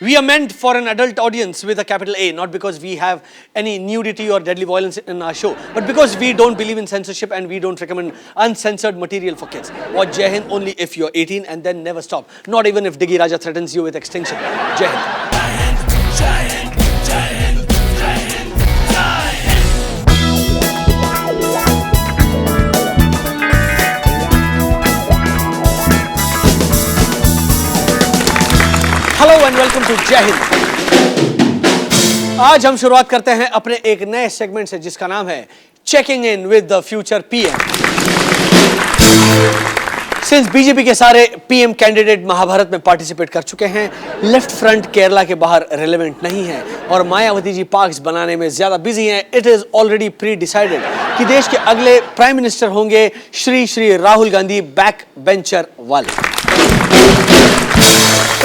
We are meant for an adult audience with a capital A, not because we have any nudity or deadly violence in our show, but because we don't believe in censorship and we don't recommend uncensored material for kids. Watch Jai Hind only if you're 18 and then never stop. Not even if Diggy Raja threatens you with extinction. Jai Hind. Hello and welcome to Jai Hind. आज हम शुरुआत करते हैं अपने एक नए segment से जिसका नाम है checking in with the future PM. Since BJP के सारे पीएम कैंडिडेट महाभारत में पार्टिसिपेट कर चुके हैं, लेफ्ट फ्रंट केरला के बाहर रेलेवेंट नहीं है और मायावती जी पार्क्स बनाने में ज्यादा बिजी हैं। It is already pre decided कि देश के अगले प्राइम मिनिस्टर होंगे श्री राहुल गांधी, बैक बेंचर वाले।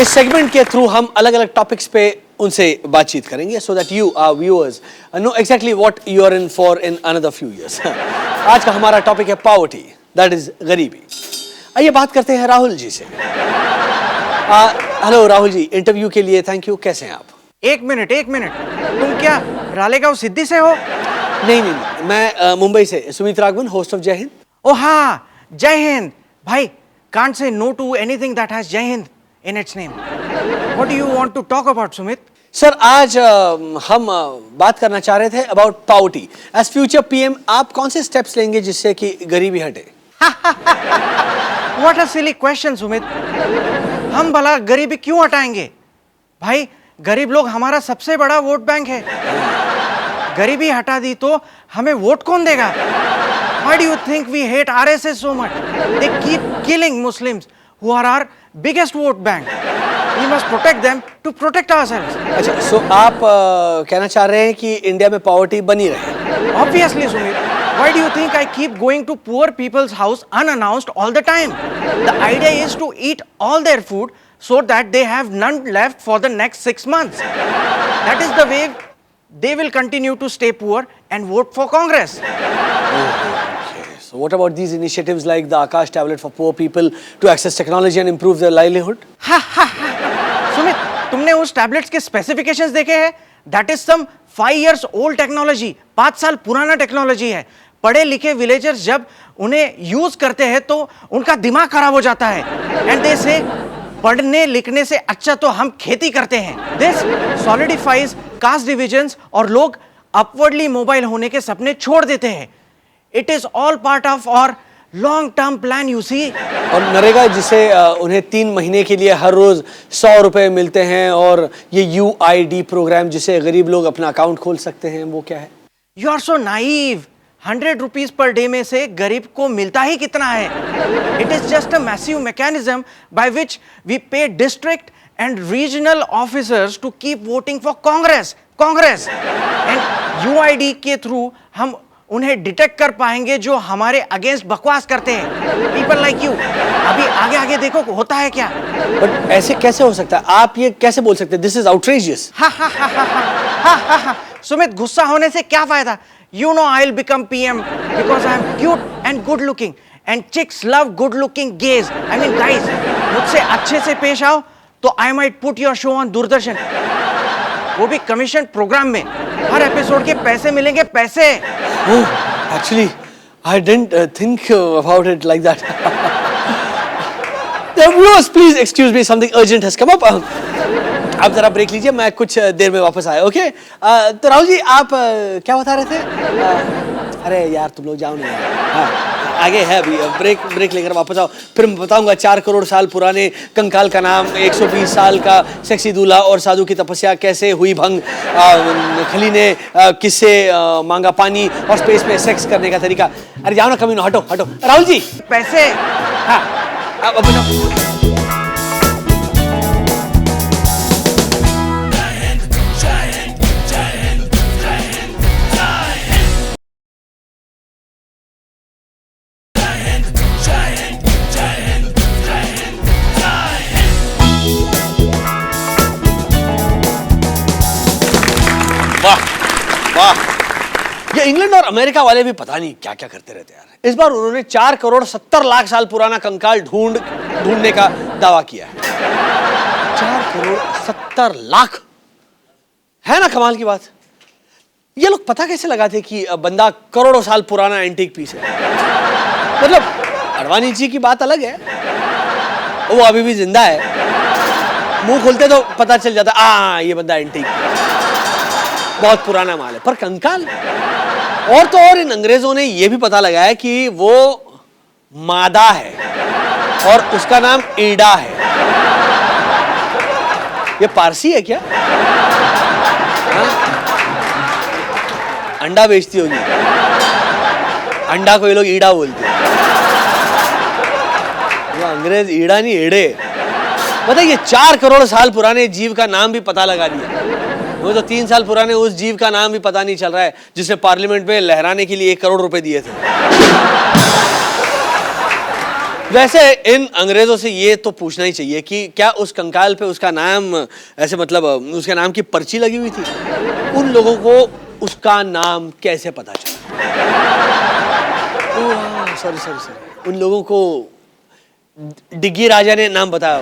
इस सेगमेंट के थ्रू हम अलग अलग टॉपिक्स पे उनसे बातचीत करेंगे so that you our viewers know exactly what you are in for in another few years. आज का हमारा टॉपिक है पॉवर्टी, दैट इज गरीबी। आइए बात करते हैं राहुल जी से। हेलो राहुल जी, इंटरव्यू के लिए थैंक यू। कैसे हैं आप? एक मिनट, तुम क्या रालेगांव सिद्धि से हो? नहीं, मैं मुंबई से सुमित राघवन, होस्ट ऑफ जय हिंद। ओ हाँ, जय हिंद भाई। Can't say no to anything that has Jai Hind in its name. What do you want to talk about, Sumit? Sir, आज हम बात करना चाह रहे थे about poverty. As future PM आप कौन से स्टेप्स लेंगे जिससे कि गरीबी हटे? What a silly question, Sumit. हम भला गरीबी क्यों हटाएंगे? भाई, गरीब लोग हमारा सबसे बड़ा वोट बैंक है। गरीबी हटा दी तो हमें वोट कौन देगा? Why do you think we hate RSS so much? They keep killing Muslims who are our biggest vote bank. We must protect them to protect ourselves. अच्छा, सो आप कहना चाह रहे हैं कि इंडिया में पॉवर्टी बनी रहे? Obviously, Sumit. Why do you think I keep going to poor people's house unannounced all the time? The idea is to eat all their food so that they have none left for the next 6 months. That is the way they will continue to stay poor and vote for Congress. So what about these initiatives like the Akash tablet for poor people to access technology and improve their livelihood? Sumit, तुमने उस tablets के specifications देखे हैं? That is some 5 years old technology. 5 साल पुराना technology है। पढ़े लिखे विलेजर्स जब उन्हें यूज करते हैं तो उनका दिमाग खराब हो जाता है। एंड दे से पढ़ने लिखने से अच्छा तो हम खेती करते हैं। दिस सॉलिडिफाइज कास्ट डिविजन्स और लोग अपवर्डली मोबाइल होने के सपने छोड़ देते हैं। It is all part of our long-term plan, you see. और नरेगा जिसे उन्हें 3 महीने के लिए हर रोज 100 रुपए मिलते हैं और ये UID प्रोग्राम जिसे गरीब लोग अपना अकाउंट खोल सकते हैं, वो क्या है? You are so naive. 100 rupees per day में से गरीब को मिलता ही कितना है? It is just a massive mechanism by which we pay district and regional officers to keep voting for Congress. And UID के थ्रू हम उन्हें डिटेक्ट कर पाएंगे जो हमारे अगेंस्ट बकवास करते हैं। People like you. अभी आगे देखो होता है क्या। बट ऐसे कैसे हो सकता है? आप ये कैसे बोल सकते हैं? This is outrageous. सुमित, गुस्सा होने से क्या फायदा? You know I will become PM because I am cute and good looking and chicks love good looking guys. I mean guys, मुझसे अच्छे से पेश आओ तो I might put your show on Doordarshan, वो भी कमीशन प्रोग्राम में। हर एपिसोड के पैसे मिलेंगे, पैसे। Oh, actually, I didn't think about it like that. Viewers, please excuse me, something urgent has come up. आप जरा ब्रेक लीजिए, मैं कुछ देर में वापस आया, ओके? तो राहुल जी, आप क्या बता रहे थे? अरे यार, तुम लोग जाओ नहीं यार। हाँ, आगे है अभी, ब्रेक लेकर वापस आओ, फिर मैं बताऊंगा 4 करोड़ साल पुराने कंकाल का नाम, 120 साल का सेक्सी दूल्हा और साधु की तपस्या कैसे हुई भंग, खली ने किससे मांगा पानी और स्पेस में सेक्स करने का तरीका। अरे जाओ ना कमीनो, हटो राहुल जी। पैसे। हाँ, अब बताओ। वाह, ये इंग्लैंड और अमेरिका वाले भी पता नहीं क्या क्या करते रहते यार। इस बार उन्होंने 4 करोड़ 70 लाख साल पुराना कंकाल ढूंढने का दावा किया है। 4 4,70,00,000 है ना कमाल की बात। ये लोग पता कैसे लगाते कि बंदा करोड़ों साल पुराना एंटीक पीस है। मतलब अडवाणी जी की बात अलग है, वो अभी भी जिंदा है, मुंह खोलते तो पता चल जाता ये बंदा एंटीक बहुत पुराना माल है। पर कंकाल और तो और इन अंग्रेजों ने यह भी पता लगाया कि वो मादा है और उसका नाम ईडा है। ये पारसी है क्या? अंडा बेचती होगी, अंडा को ये लोग ईडा बोलते हैं। वो अंग्रेज ईडा नहीं एड़े। बताइए 4 करोड़ साल पुराने जीव का नाम भी पता लगा दिया। वो तो 3 साल पुराने उस जीव का नाम भी पता नहीं चल रहा है जिसे पार्लियामेंट में लहराने के लिए 1 करोड़ रुपए दिए थे। वैसे इन अंग्रेजों से ये तो पूछना ही चाहिए कि क्या उस कंकाल पे उसका नाम ऐसे मतलब उसके नाम की पर्ची लगी हुई थी? उन लोगों को उसका नाम कैसे पता चला? सॉरी उन लोगों को डिग्गी राजा ने नाम बताया।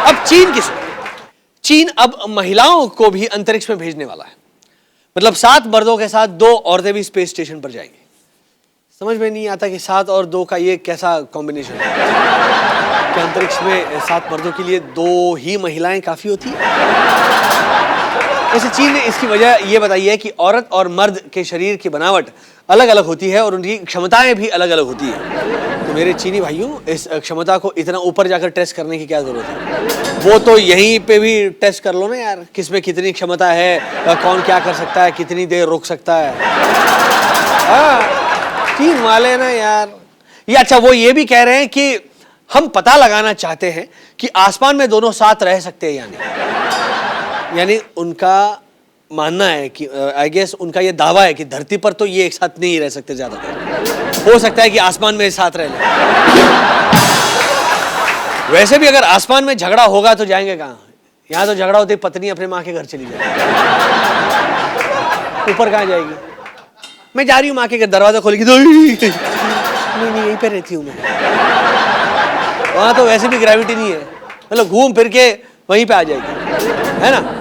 अब चीन किस चीन अब महिलाओं को भी अंतरिक्ष में भेजने वाला है। मतलब 7 मर्दों के साथ 2 औरतें भी स्पेस स्टेशन पर जाएंगी। समझ में नहीं आता कि 7 और 2 का ये कैसा कॉम्बिनेशन है कि अंतरिक्ष में 7 मर्दों के लिए 2 ही महिलाएं काफी होती है। वैसे चीन ने इसकी वजह ये बताई है कि औरत और मर्द के शरीर की बनावट अलग अलग होती है और उनकी क्षमताएं भी अलग अलग होती है। तो मेरे चीनी भाइयों, इस क्षमता को इतना ऊपर जाकर टेस्ट करने की क्या जरूरत है? वो तो यहीं पे भी टेस्ट कर लो ना यार, किसमें कितनी क्षमता है, कौन क्या कर सकता है, कितनी देर रुक सकता है। चीन वाले ना यार ये अच्छा वो ये भी कह रहे हैं कि हम पता लगाना चाहते हैं कि आसमान में दोनों साथ रह सकते हैं या नहीं। यानी उनका मानना है कि आई गेस उनका ये दावा है कि धरती पर तो ये एक साथ नहीं रह सकते ज्यादा देर, हो सकता है कि आसमान में साथ रह लें। वैसे भी अगर आसमान में झगड़ा होगा तो जाएंगे कहां? यहां तो झगड़ा होते पत्नी अपने माँ के घर चली जाएगी, ऊपर कहां जाएगी? मैं जा रही हूँ माँ के घर, दरवाजा खोलेगी तो नहीं यहीं पे रहती हूँ मैं। वहां तो वैसे भी ग्रेविटी नहीं है, मतलब घूम फिर के वहीं पे आ जाएगी, है ना।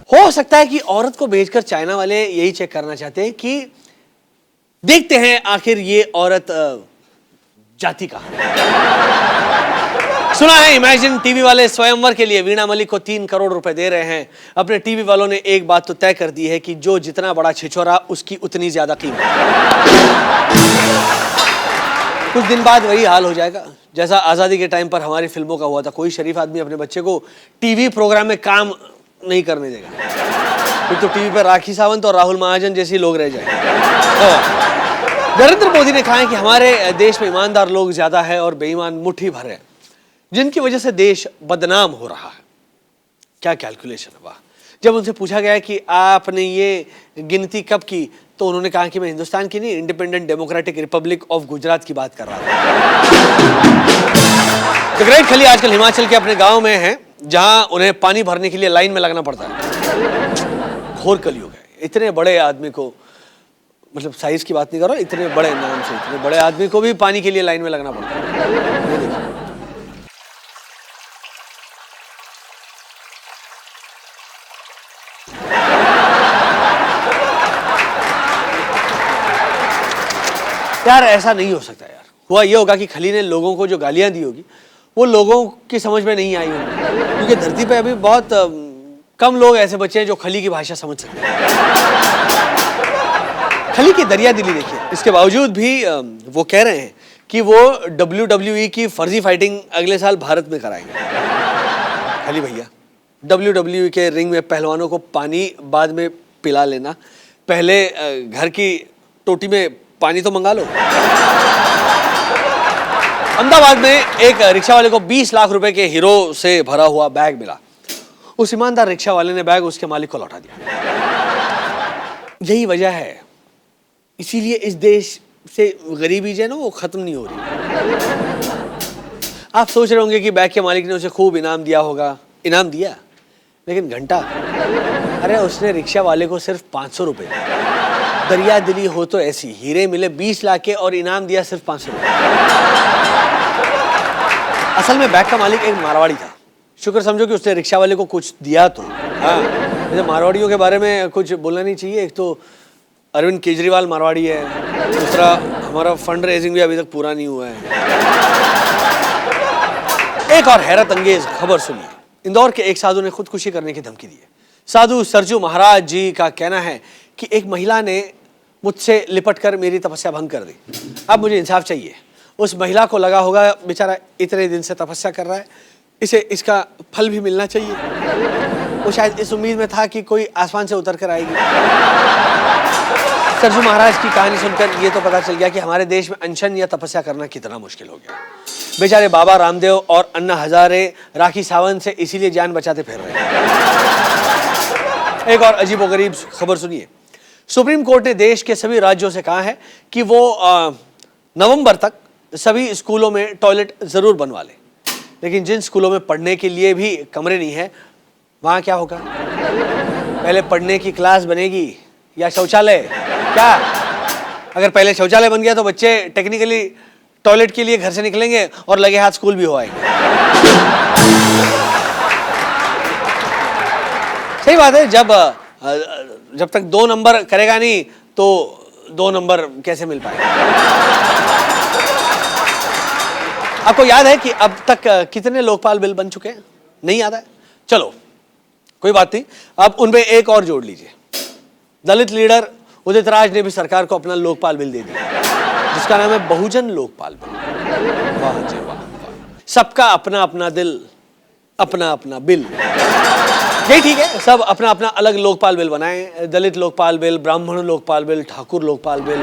हो सकता है कि औरत को भेजकर चाइना वाले यही चेक करना चाहते हैं कि देखते हैं आखिर ये औरत जाति का। सुना है इमेजिन टीवी वाले स्वयंवर के लिए वीणा मलिक को 3 करोड़ रुपए दे रहे हैं। अपने टीवी वालों ने एक बात तो तय कर दी है कि जो जितना बड़ा छिछोरा उसकी उतनी ज्यादा कीमत। कुछ दिन बाद वही हाल हो जाएगा जैसा आजादी के टाइम पर हमारी फिल्मों का हुआ था। कोई शरीफ आदमी अपने बच्चे को टीवी प्रोग्राम में काम नहीं करने देगा, फिर तो टीवी पर राखी सावंत और राहुल महाजन जैसे लोग रह जाएंगे। नरेंद्र मोदी ने कहा है कि हमारे देश में ईमानदार लोग ज्यादा है और बेईमान मुट्ठी भर है, जिनकी वजह से देश बदनाम हो रहा है। क्या कैलकुलेशन हुआ? जब उनसे पूछा गया कि आपने ये गिनती कब की, तो उन्होंने कहा कि मैं हिंदुस्तान की नहीं, independent democratic Republic of Gujarat की बात कर रहा था। तो ग्रेट खली आजकल हिमाचल के अपने गांव में हैं, जहां उन्हें पानी भरने के लिए लाइन में लगना पड़ता है। घोर कलयुग है। इतने बड़े आदमी को, मतलब साइज की बात नहीं कर रहा, इतने बड़े नाम से इतने बड़े आदमी को भी पानी के लिए लाइन में लगना पड़ता है। यार ऐसा नहीं हो सकता यार। हुआ ये होगा कि खली ने लोगों को जो गालियां दी होगी वो लोगों की समझ में नहीं आई होगी, क्योंकि धरती पे अभी बहुत कम लोग ऐसे बच्चे हैं जो खली की भाषा समझ सकते हैं। खली की दरिया दिली देखिए, इसके बावजूद भी वो कह रहे हैं कि वो WWE की फर्जी फाइटिंग अगले साल भारत में कराएंगे। खली भैया, WWE के रिंग में पहलवानों को पानी बाद में पिला लेना, पहले घर की टोटी में पानी तो मंगा लो। अहमदाबाद में एक रिक्शा वाले को 20 लाख रुपए के हीरो से भरा हुआ बैग मिला। उस ईमानदार रिक्शा वाले ने बैग उसके मालिक को लौटा दिया। यही वजह है, इसीलिए इस देश से गरीबी जो है ना वो खत्म नहीं हो रही। आप सोच रहे होंगे कि बैग के मालिक ने उसे खूब इनाम दिया होगा। इनाम दिया, लेकिन घंटा, अरे उसने रिक्शा वाले को सिर्फ 500 रुपए दिए। दरिया दिली हो तो ऐसी, हीरे मिले 20 लाख के और इनाम दिया सिर्फ 500 रुपए। असल में बैग का मालिक एक मारवाड़ी था। शुक्र समझो कि उसने रिक्शा वाले को कुछ दिया तो। हाँ, जैसे मारवाड़ियों के बारे में कुछ बोलना नहीं चाहिए। एक तो अरविंद केजरीवाल मारवाड़ी है, दूसरा हमारा फंड रेजिंग भी अभी तक पूरा नहीं हुआ है। एक और हैरत अंगेज खबर सुनिए। इंदौर के एक साधु ने खुदकुशी करने की धमकी दी है। साधु सरजू महाराज जी का कहना है कि एक महिला ने मुझसे लिपटकर मेरी तपस्या भंग कर दी। अब मुझे इंसाफ चाहिए। उस महिला को लगा होगा बेचारा इतने दिन से तपस्या कर रहा है, इसे इसका फल भी मिलना चाहिए। वो शायद इस उम्मीद में था कि कोई आसमान से उतर कर आएगी। सरजू महाराज की कहानी सुनकर ये तो पता चल गया कि हमारे देश में अनशन या तपस्या करना कितना मुश्किल हो गया। बेचारे बाबा रामदेव और अन्ना हजारे राखी सावंत से इसीलिए जान बचाते फिर रहे हैं। एक और अजीबोगरीब खबर सुनिए। सुप्रीम कोर्ट ने देश के सभी राज्यों से कहा है कि वो नवंबर तक सभी स्कूलों में टॉयलेट जरूर बनवा लें, लेकिन जिन स्कूलों में पढ़ने के लिए भी कमरे नहीं है वहां क्या होगा? पहले पढ़ने की क्लास बनेगी या शौचालय? क्या अगर पहले शौचालय बन गया तो बच्चे टेक्निकली टॉयलेट के लिए घर से निकलेंगे और लगे हाथ स्कूल भी हो आएंगे। सही बात है। जब तक 2 नंबर करेगा नहीं तो 2 नंबर कैसे मिल पाएगा? आपको याद है कि अब तक कितने लोकपाल बिल बन चुके हैं? नहीं याद है? चलो कोई बात नहीं, अब उनमें एक और जोड़ लीजिए। दलित लीडर उदित राज ने भी सरकार को अपना लोकपाल बिल दे दिया, जिसका नाम है बहुजन लोकपाल बिल। वाह जी वाह, सबका अपना अपना दिल, अपना अपना बिल। यही ठीक है, सब अपना अपना अलग लोकपाल बिल बनाए। दलित लोकपाल बिल, ब्राह्मण Lokpal bill, Thakur Lokpal bill,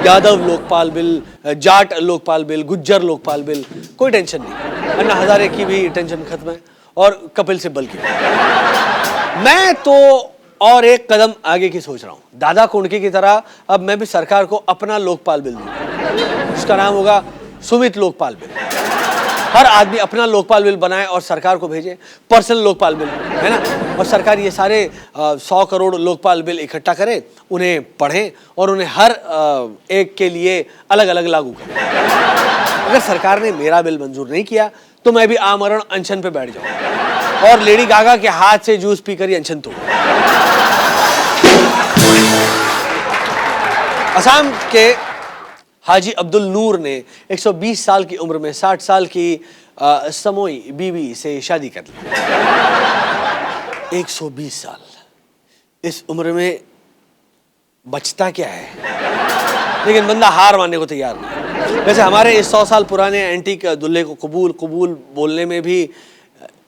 Yadav Lokpal bill, Jat Lokpal bill, Gujjar Lokpal bill, कोई टेंशन नहीं। अन्ना हजारे की भी टेंशन खत्म है और कपिल सिब्बल की। मैं तो और एक कदम आगे की सोच रहा हूं। दादा कुंडकी की तरह अब मैं भी सरकार को अपना लोकपाल बिल दूंगा। उसका नाम होगा सुमित लोकपाल बिल। हर आदमी अपना लोकपाल बिल बनाए और सरकार को भेजे, पर्सनल लोकपाल बिल, है ना? और सरकार ये सारे 100 करोड़ लोकपाल बिल इकट्ठा करे, उन्हें पढ़े और उन्हें हर एक के लिए अलग अलग लागू करे। अगर सरकार ने मेरा बिल मंजूर नहीं किया तो मैं भी आमरण अनशन पे बैठ जाऊंगा और लेडी गागा के हाथ से जूस पीकर ही अनशन तोड़ूंगा। असम के हाजी अब्दुल नूर ने 120 साल की उम्र में 60 साल की समोई बीवी से शादी कर ली। 120 साल, इस उम्र में बचता क्या है? लेकिन बंदा हार मानने को तैयार नहीं। वैसे हमारे इस 100 साल पुराने एंटीक दुल्हे को कबूल कबूल बोलने में भी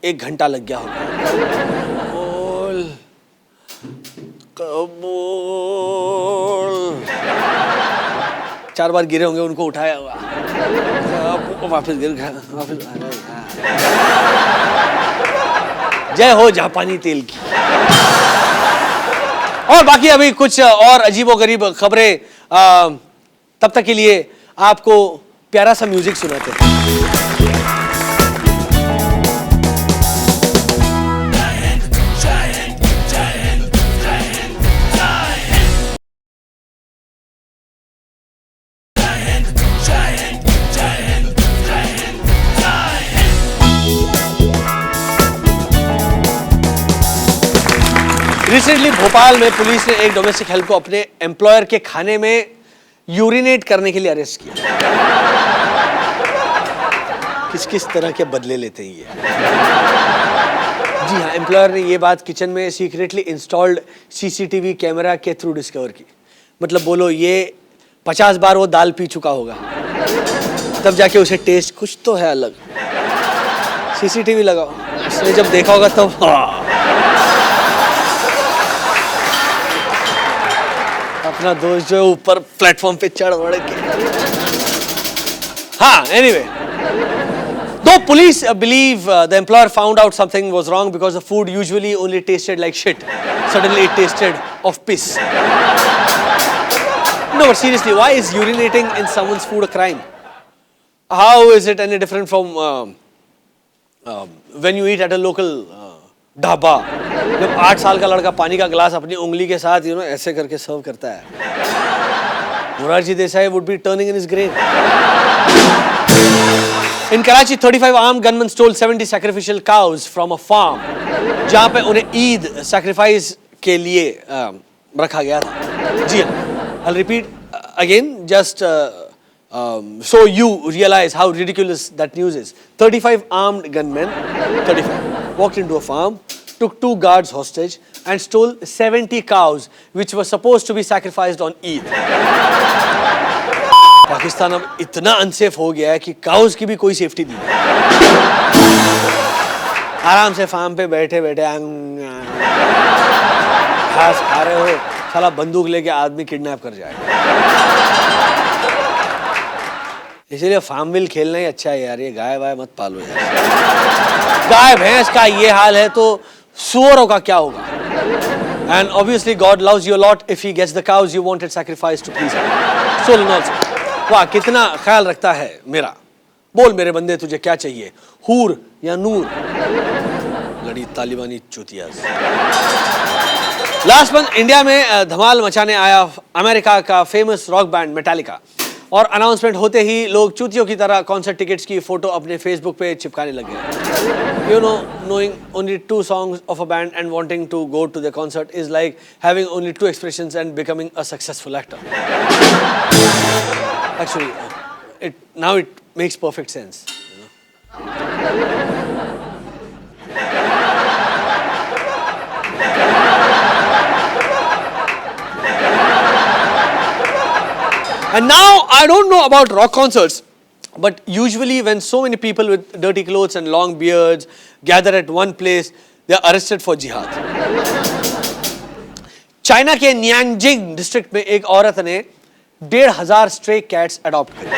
1 घंटा लग गया होगा। कबूल कबूल 4 बार गिरे होंगे, उनको उठाया हुआ, वापस गिर गया, वापस। जय हो जापानी तेल की। और बाकी अभी कुछ और अजीबोगरीब खबरें, तब तक के लिए आपको प्यारा सा म्यूजिक सुनाते हैं। रिसेंटली भोपाल में पुलिस ने एक डोमेस्टिक हेल्प को अपने एम्प्लॉयर के खाने में यूरिनेट करने के लिए अरेस्ट किया। किस किस तरह के बदले लेते हैं ये। जी हाँ, एम्प्लॉयर ने ये बात किचन में सीक्रेटली इंस्टॉल्ड सीसीटीवी कैमरा के थ्रू डिस्कवर की। मतलब बोलो ये 50 बार वो दाल पी चुका होगा, तब जाके उसे टेस्ट कुछ तो है अलग। सीसीटीवी लगाओ, उसने जब देखा होगा तब अपना दोस्त जो है ऊपर प्लेटफॉर्म पे चढ़ बढ़ के। हाँ, anyway, though police believe the employer found out something was wrong because the food usually only tasted like shit, suddenly it tasted of piss. No, but seriously, why is urinating in someone's food a crime? How is it any different from when you eat at a local dhaba? जब 8 साल का लड़का पानी का गिलास अपनी उंगली के साथ ऐसे करके सर्व करता है, Morarji Desai would be turning in his grave. In Karachi, 35 armed gunmen stole 70 sacrificial cows from a farm, जहाँ पे उन्हें ईद sacrifice के लिए रखा गया था. जी हाँ. I'll repeat again, just so you realize how ridiculous that news is. 35 armed gunmen, 35, walked into a farm, took 2 guards hostage, and stole 70 cows, which were supposed to be sacrificed on Eid. Pakistan अब इतना unsafe हो गया है कि cows की भी कोई safety नहीं है. आराम से फार्म पे बैठे बैठे घास खा रहे हो, साला बंदूक लेके आदमी किडनैप कर जाएगा. इसलिए फार्म विल खेलना ही अच्छा है यार. ये गाय वाय मत पालो यार. गाय भैंस का ये हाल है तो सुअरों का क्या होगा. And obviously God loves you a lot if he gets the cows you wanted sacrificed to please him. Stolen also. वाह कितना ख्याल रखता है मेरा. बोल मेरे बंदे तुझे क्या चाहिए, हूर या नूर. लड़ी तालिबानी चूतियाज. लास्ट मंथ इंडिया में धमाल मचाने आया अमेरिका का फेमस रॉक बैंड मेटालिका. और अनाउंसमेंट होते ही लोग चूतियों की तरह कॉन्सर्ट टिकट्स की फोटो अपने फेसबुक पे चिपकाने लग गए. You know, knowing only 2 songs of a band and wanting to go to the concert is like having only 2 expressions and becoming a successful actor. Actually, now it makes perfect sense. You know? And now I don't know about rock concerts, but usually when so many people with dirty clothes and long beards gather at one place, they are arrested for jihad. China के नियांजिंग district में एक औरत ने 1,500 stray cats adopt करे.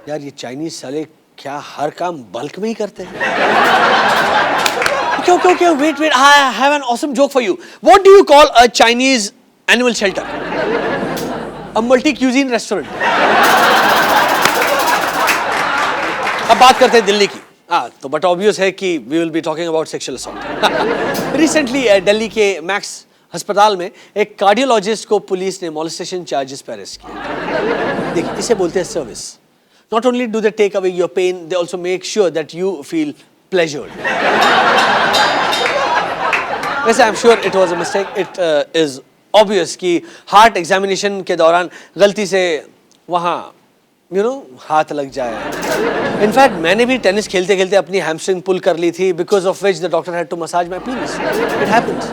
यार ये Chinese साले क्या हर काम बल्क में ही करते हैं. Okay, wait, I have an awesome joke for you. What do you call a Chinese animal shelter? A multi-cuisine restaurant. अब बात करते हैं दिल्ली की. तो बट ऑब्वियस है कि we will be talking about sexual assault. Recently Delhi के मैक्स अस्पताल में एक कार्डियोलॉजिस्ट को पुलिस ने molestation charges पर अरेस्ट किया. देखिए इसे बोलते हैं service. Not only do they take away your pain, they also make sure that you feel pleasured. वैसे I'm sure it was a mistake. It is obvious कि हार्ट एग्जामिनेशन के दौरान गलती से वहाँ हाथ लग जाए. इनफैक्ट मैंने भी टेनिस खेलते खेलते अपनी हैमस्ट्रिंग पुल कर ली थी, because of which the doctor had to massage my penis. It happens.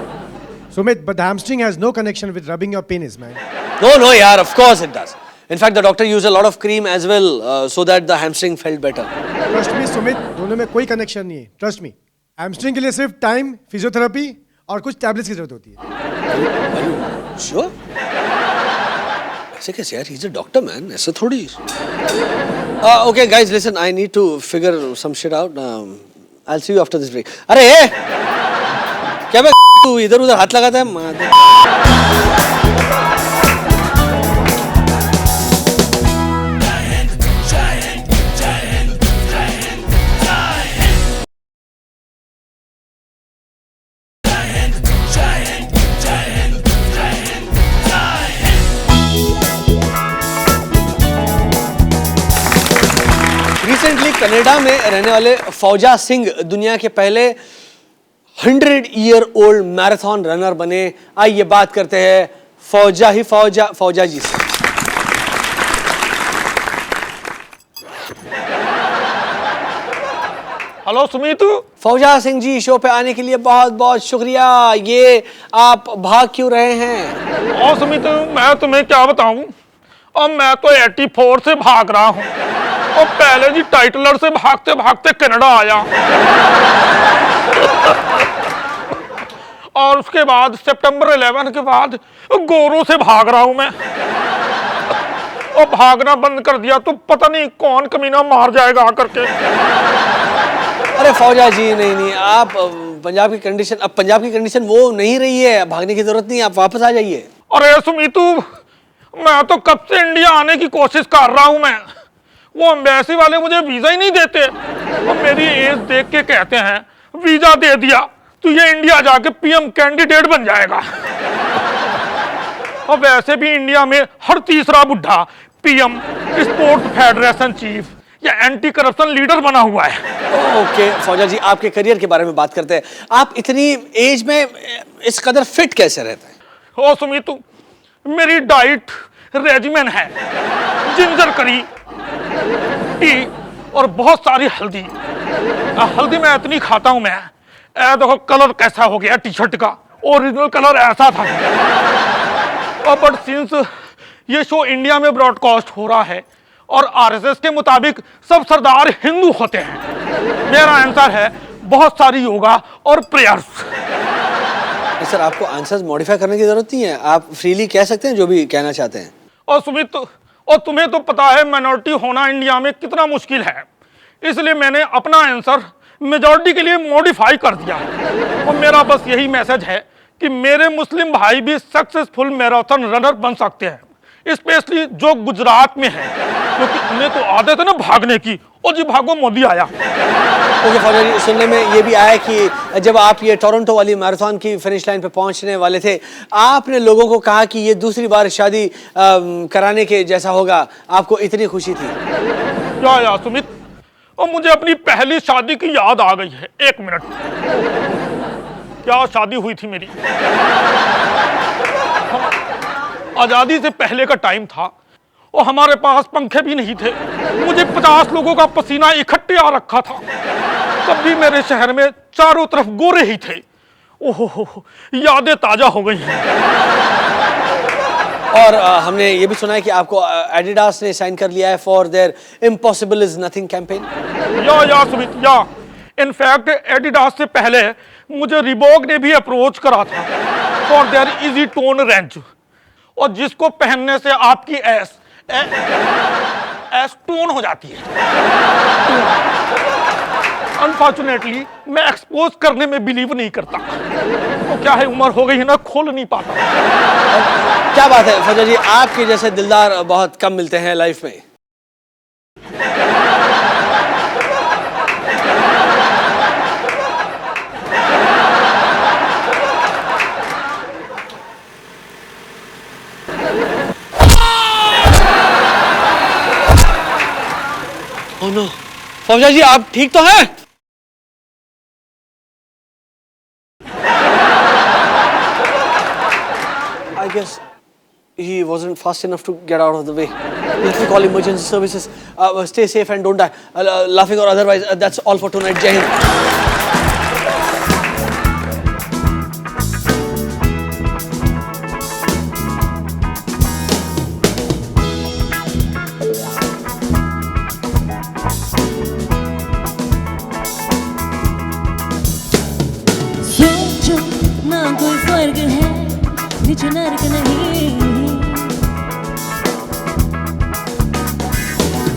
Sumit, but the hamstring has no connection with rubbing your penis, man. No, yaar, of course it does. In fact, the doctor used a lot of cream as well, so that the hamstring felt better. Trust me, Sumit, दोनों में कोई connection नहीं है. Trust me. Hamstring के लिए सिर्फ time, physiotherapy और कुछ tablets की जरूरत होती है. Are you sure? ऐसे कैसे यार? He's a doctor, man. ऐसे थोड़ी. Okay, guys, listen. I need to figure some shit out. I'll see you after this break. अरे क्या बे तू इधर-उधर हाथ लगाता है? रिसेंटली कनाडा में रहने वाले फौजा सिंह दुनिया के पहले 100-year-old मैराथन रनर बने. आइए बात करते हैं फौजा जी से. हेलो सुमित. फौजा सिंह जी, शो पे आने के लिए बहुत बहुत शुक्रिया. ये आप भाग क्यों रहे हैं? और सुमित, मैं तुम्हें क्या बताऊं, और मैं तो 84 से भाग रहा हूं, और पहले जी टाइटलर से भागते भागते कनाडा आया, और उसके बाद सितंबर 11 के बाद गोरों से भाग रहा हूं मैं, और भागना बंद कर दिया तो पता नहीं कौन कमीना मार जाएगा आकर के. अरे फौजा जी, नहीं, आप पंजाब की कंडीशन वो नहीं रही है. भागने की जरूरत नहीं, आप वापस आ जाइए. अरे सुमितू, मैं तो कब से इंडिया आने की कोशिश कर रहा हूं मैं. वो एम्बेसी वाले मुझे वीजा ही नहीं देते, और मेरी एज देख के कहते हैं वीजा दे दिया तो ये इंडिया जाके पीएम कैंडिडेट बन जाएगा. और वैसे भी इंडिया में हर तीसरा बुढ़ा पीएम, स्पोर्ट्स फेडरेशन चीफ या एंटी करप्शन लीडर बना हुआ है। ओके फौजा जी, आपके करियर के बारे में बात करते हैं। आप इतनी एज में इस कदर फिट कैसे रहते हैं? ओ सुमित, मेरी डाइट रेजिमेन है, जिंजर करी, टी और बहुत सारी हल्दी। हल्दी मैं इतनी खाता हूं मैं, देखो कलर कैसा हो गया टी शर्ट का, ओरिजिनल कलर ऐसा था। और बट सिंस ये शो इंडिया में ब्रॉडकास्ट हो रहा है और आरएसएस के मुताबिक सब सरदार हिंदू होते हैं, मेरा आंसर है बहुत सारी योगा और प्रेयर्स। सर, आपको आंसर्स मॉडिफाई करने की जरूरत नहीं है, आप फ्रीली कह सकते हैं जो भी कहना चाहते हैं। और सुमित, और तुम्हें तो पता है माइनॉरिटी होना इंडिया में कितना मुश्किल है, इसलिए मैंने अपना आंसर मेजॉरिटी के लिए मॉडिफाई कर दिया। और मेरा बस यही मैसेज है कि मेरे मुस्लिम भाई भी सक्सेसफुल मैराथन रनर बन सकते हैं, स्पेशली जो गुजरात में है, क्योंकि उन्हें तो आदत है ना भागने की। और जी भागो, मोदी आया। ओके फौजा जी, सुनने में ये भी आया कि जब आप ये टोरंटो वाली मैराथन की फिनिश लाइन पे पहुंचने वाले थे, आपने लोगों को कहा कि ये दूसरी बार शादी कराने के जैसा होगा, आपको इतनी खुशी थी। या सुमित, और मुझे अपनी पहली शादी की याद आ गई है। एक मिनट, क्या शादी हुई थी मेरी। आजादी से पहले का टाइम था और हमारे पास पंखे भी नहीं थे। मुझे 50 लोगों का पसीना इकट्ठे आ रखा था। तब भी मेरे शहर में चारों तरफ गोरे ही थे। ओहो, यादें ताजा हो गई हैं। और हमने ये भी सुना है कि आपको एडिडास ने साइन कर लिया है for their impossible is nothing campaign. या सुमित, या इनफैक्ट एडिडास से पहले मुझे रिबॉक ने भी अप्रोच करा था for their easy tone range, और जिसको पहनने से आपकी एस टोन हो जाती है। अनफॉर्चुनेटली मैं एक्सपोज करने में बिलीव नहीं करता। तो क्या है, उम्र हो गई है ना, खोल नहीं पाता। क्या बात है फौजा जी, आपके जैसे दिलदार बहुत कम मिलते हैं लाइफ में। ओह नो, फौजा जी आप ठीक तो हैं? I guess he wasn't fast enough to get out of the way. Let me call emergency services. Stay safe and don't die. Laughing or otherwise, that's all for tonight. Jai Hind. सोचो ना कोई स्वर्ग है, नीचे नर्क नहीं।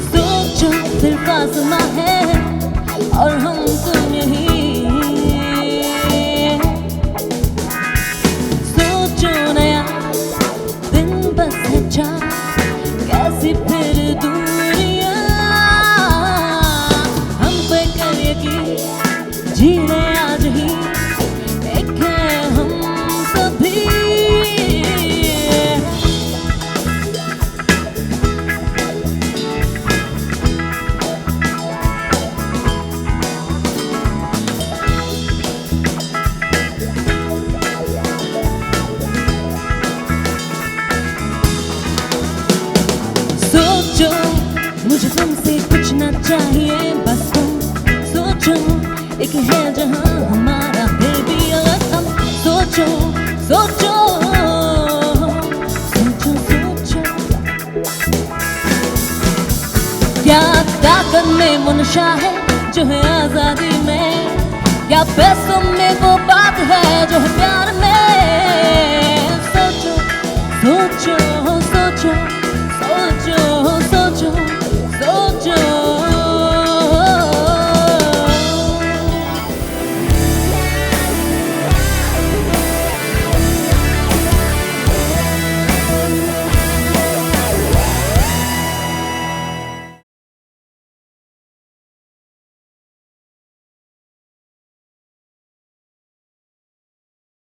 सोचो सिर्फ आसमां है और हम तुम यहीं। सोचो नया दिन बस है चार, कैसी फिर दूरियां हम पे कर यकीन, जी रहे आज ही एक है हम सभी। सोचो मुझे तुमसे कुछ ना चाहिए, बस तुम सोचो एक है जहां हमारा दिल भी अलग। हम सोचो सोचो सोचो सोचो, क्या ताकत में वो नशा है जो है आजादी में, या पैसों में वो बात है जो है प्यार में। सोचो सोचो सोचो सोचो सोचो।